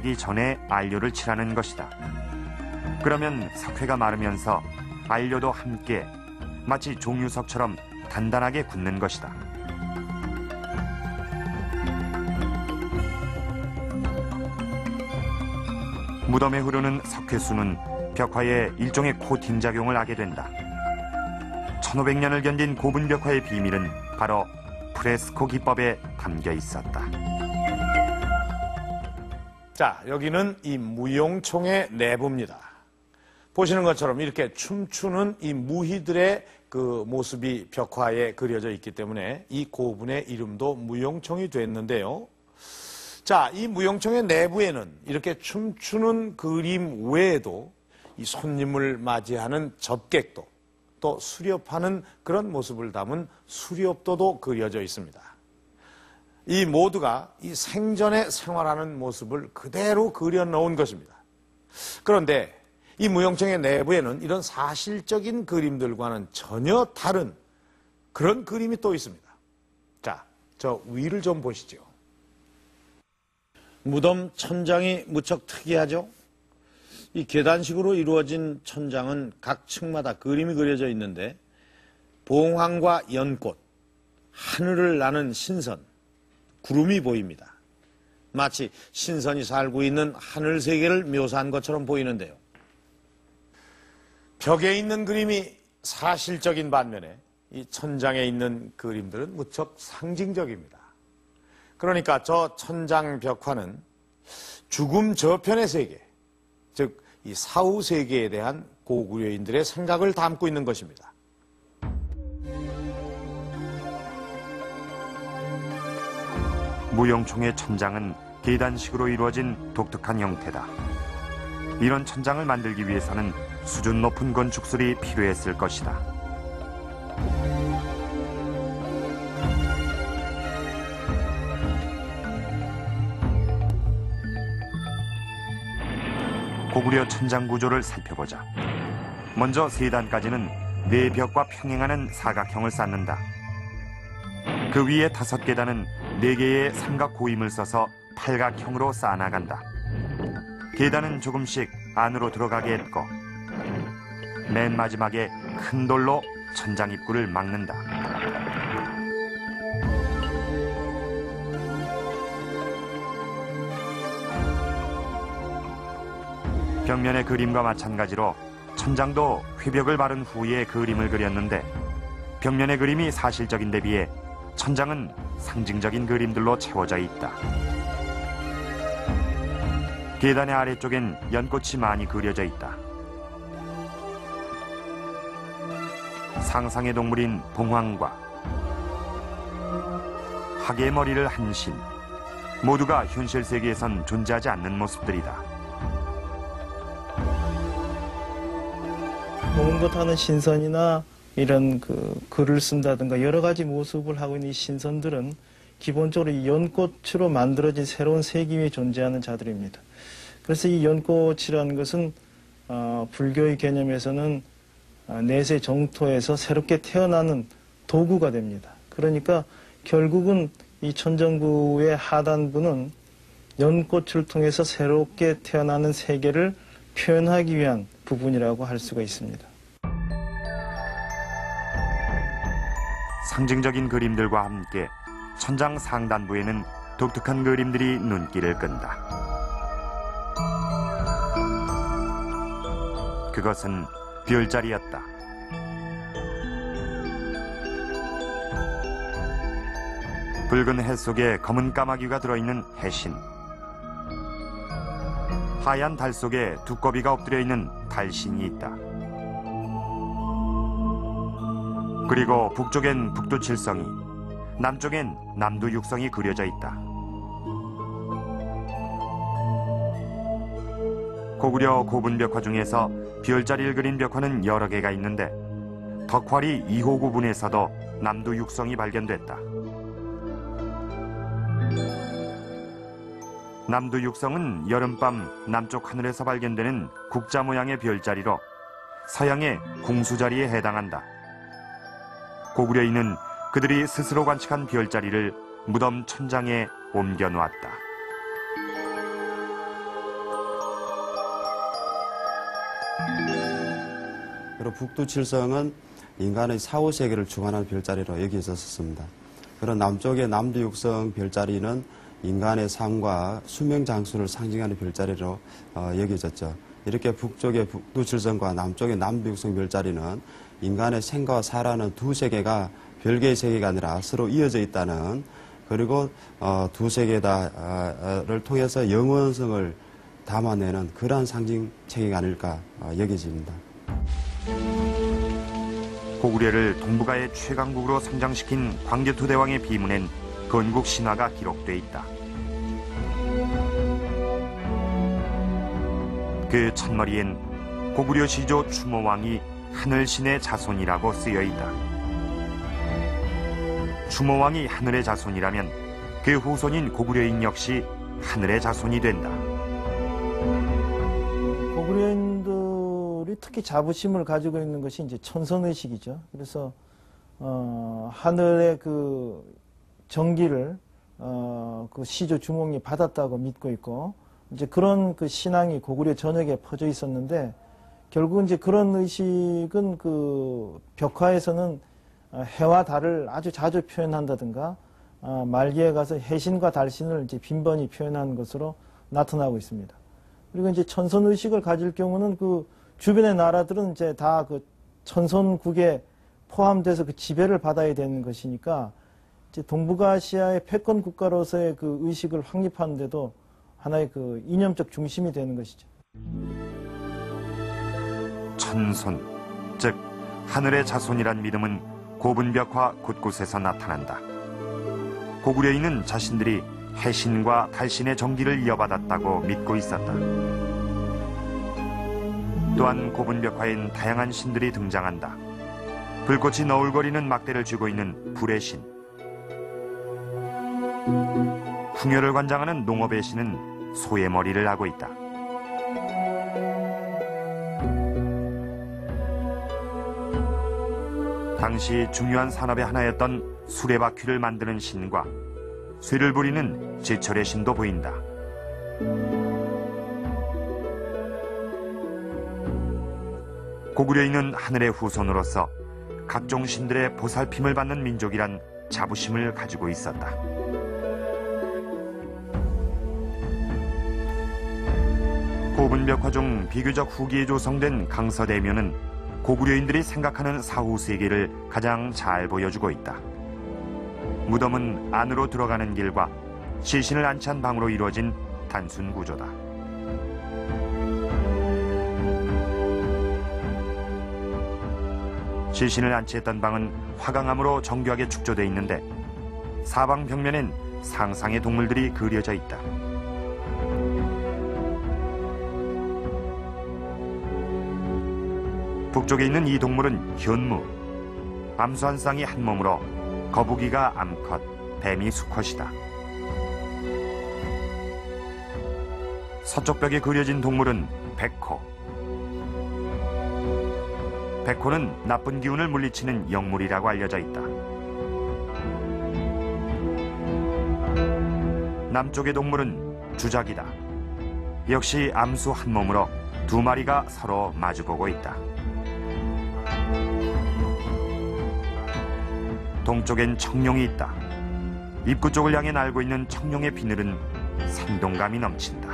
마르기 전에 안료를 칠하는 것이다. 그러면 석회가 마르면서 안료도 함께 마치 종유석처럼 단단하게 굳는 것이다. 무덤에 흐르는 석회수는 벽화에 일종의 코팅 작용을 하게 된다. 1500년을 견딘 고분 벽화의 비밀은 바로 프레스코 기법에 담겨 있었다. 자, 여기는 이 무용총의 내부입니다. 보시는 것처럼 이렇게 춤추는 이 무희들의 그 모습이 벽화에 그려져 있기 때문에 이 고분의 이름도 무용총이 됐는데요. 자, 이 무용총의 내부에는 이렇게 춤추는 그림 외에도 이 손님을 맞이하는 접객도 또 수렵하는 그런 모습을 담은 수렵도도 그려져 있습니다. 이 모두가 이 생전에 생활하는 모습을 그대로 그려놓은 것입니다. 그런데 이 무용총의 내부에는 이런 사실적인 그림들과는 전혀 다른 그런 그림이 또 있습니다. 자, 저 위를 좀 보시죠. 무덤 천장이 무척 특이하죠? 이 계단식으로 이루어진 천장은 각 층마다 그림이 그려져 있는데 봉황과 연꽃, 하늘을 나는 신선, 구름이 보입니다. 마치 신선이 살고 있는 하늘 세계를 묘사한 것처럼 보이는데요. 벽에 있는 그림이 사실적인 반면에 이 천장에 있는 그림들은 무척 상징적입니다. 그러니까 저 천장 벽화는 죽음 저편의 세계, 즉 이 사후 세계에 대한 고구려인들의 생각을 담고 있는 것입니다. 무용총의 천장은 계단식으로 이루어진 독특한 형태다. 이런 천장을 만들기 위해서는 수준 높은 건축술이 필요했을 것이다. 고구려 천장 구조를 살펴보자. 먼저 세단까지는 네 벽과 평행하는 사각형을 쌓는다. 그 위에 5계단은 4개의 삼각 고임을 써서 팔각형으로 쌓아나간다. 계단은 조금씩 안으로 들어가게 했고 맨 마지막에 큰 돌로 천장 입구를 막는다. 벽면의 그림과 마찬가지로 천장도 회벽을 바른 후에 그림을 그렸는데 벽면의 그림이 사실적인 데 비해 천장은 상징적인 그림들로 채워져 있다. 계단의 아래쪽엔 연꽃이 많이 그려져 있다. 상상의 동물인 봉황과 학의 머리를 한 신, 모두가 현실 세계에선 존재하지 않는 모습들이다. 뭔가 하는 신선이나 이런 글을 쓴다든가 여러 가지 모습을 하고 있는 이 신선들은 기본적으로 이 연꽃으로 만들어진 새로운 세계 위에 존재하는 자들입니다. 그래서 이 연꽃이라는 것은 불교의 개념에서는 내세 정토에서 새롭게 태어나는 도구가 됩니다. 그러니까 결국은 이 천정부의 하단부는 연꽃을 통해서 새롭게 태어나는 세계를 표현하기 위한 부분이라고 할 수가 있습니다. 상징적인 그림들과 함께 천장 상단부에는 독특한 그림들이 눈길을 끈다. 그것은 별자리였다. 붉은 해 속에 검은 까마귀가 들어있는 해신, 하얀 달 속에 두꺼비가 엎드려 있는 달신이 있다. 그리고 북쪽엔 북두칠성이, 남쪽엔 남두육성이 그려져 있다. 고구려 고분 벽화 중에서 별자리를 그린 벽화는 여러 개가 있는데 덕활이 2호 구분에서도 남두육성이 발견됐다. 남두육성은 여름밤 남쪽 하늘에서 발견되는 국자 모양의 별자리로 서양의 궁수자리에 해당한다. 고구려인은 그들이 스스로 관측한 별자리를 무덤 천장에 옮겨 놓았다. 그리고 북두칠성은 인간의 사후 세계를 주관하는 별자리로 여기졌었습니다. 그런 남쪽의 남두육성 별자리는 인간의 삶과 수명 장수를 상징하는 별자리로 여겨졌죠. 이렇게 북쪽의 북두칠성과 남쪽의 남두육성 별자리는 인간의 생과 사라는 두 세계가 별개의 세계가 아니라 서로 이어져 있다는, 그리고 두 세계를 통해서 영원성을 담아내는 그러한 상징 체계가 아닐까 여겨집니다. 고구려를 동북아의 최강국으로 성장시킨 광개토대왕의 비문엔 건국 신화가 기록돼 있다. 그 첫머리엔 고구려 시조 추모왕이 하늘신의 자손이라고 쓰여 있다. 추모왕이 하늘의 자손이라면 그 후손인 고구려인 역시 하늘의 자손이 된다. 고구려인들이 특히 자부심을 가지고 있는 것이 이제 천선의식이죠. 그래서 하늘의 그 정기를 그 시조 주몽이 받았다고 믿고 있고, 이제 그런 그 신앙이 고구려 전역에 퍼져 있었는데, 결국 이제 그런 의식은 그 벽화에서는 해와 달을 아주 자주 표현한다든가, 말기에 가서 해신과 달신을 이제 빈번히 표현한 것으로 나타나고 있습니다. 그리고 이제 천선 의식을 가질 경우는 그 주변의 나라들은 이제 다 그 천선국에 포함돼서 그 지배를 받아야 되는 것이니까, 이제 동북아시아의 패권 국가로서의 그 의식을 확립하는데도 하나의 그 이념적 중심이 되는 것이죠. 천손, 즉 하늘의 자손이란 믿음은 고분벽화 곳곳에서 나타난다. 고구려인은 자신들이 해신과 달신의 정기를 이어받았다고 믿고 있었다. 또한 고분벽화엔 다양한 신들이 등장한다. 불꽃이 너울거리는 막대를 쥐고 있는 불의 신, 풍요를 관장하는 농업의 신은 소의 머리를 하고 있다. 당시 중요한 산업의 하나였던 수레바퀴를 만드는 신과 쇠를 부리는 제철의 신도 보인다. 고구려인은 하늘의 후손으로서 각종 신들의 보살핌을 받는 민족이란 자부심을 가지고 있었다. 고분벽화 중 비교적 후기에 조성된 강서대묘는 고구려인들이 생각하는 사후 세계를 가장 잘 보여주고 있다. 무덤은 안으로 들어가는 길과 시신을 안치한 방으로 이루어진 단순 구조다. 시신을 안치했던 방은 화강암으로 정교하게 축조되어 있는데 사방 벽면엔 상상의 동물들이 그려져 있다. 북쪽에 있는 이 동물은 현무, 암수 한 쌍이 한 몸으로 거북이가 암컷, 뱀이 수컷이다. 서쪽 벽에 그려진 동물은 백호. 백호는 나쁜 기운을 물리치는 영물이라고 알려져 있다. 남쪽의 동물은 주작이다. 역시 암수 한 몸으로 두 마리가 서로 마주보고 있다. 동쪽엔 청룡이 있다. 입구 쪽을 향해 날고 있는 청룡의 비늘은 생동감이 넘친다.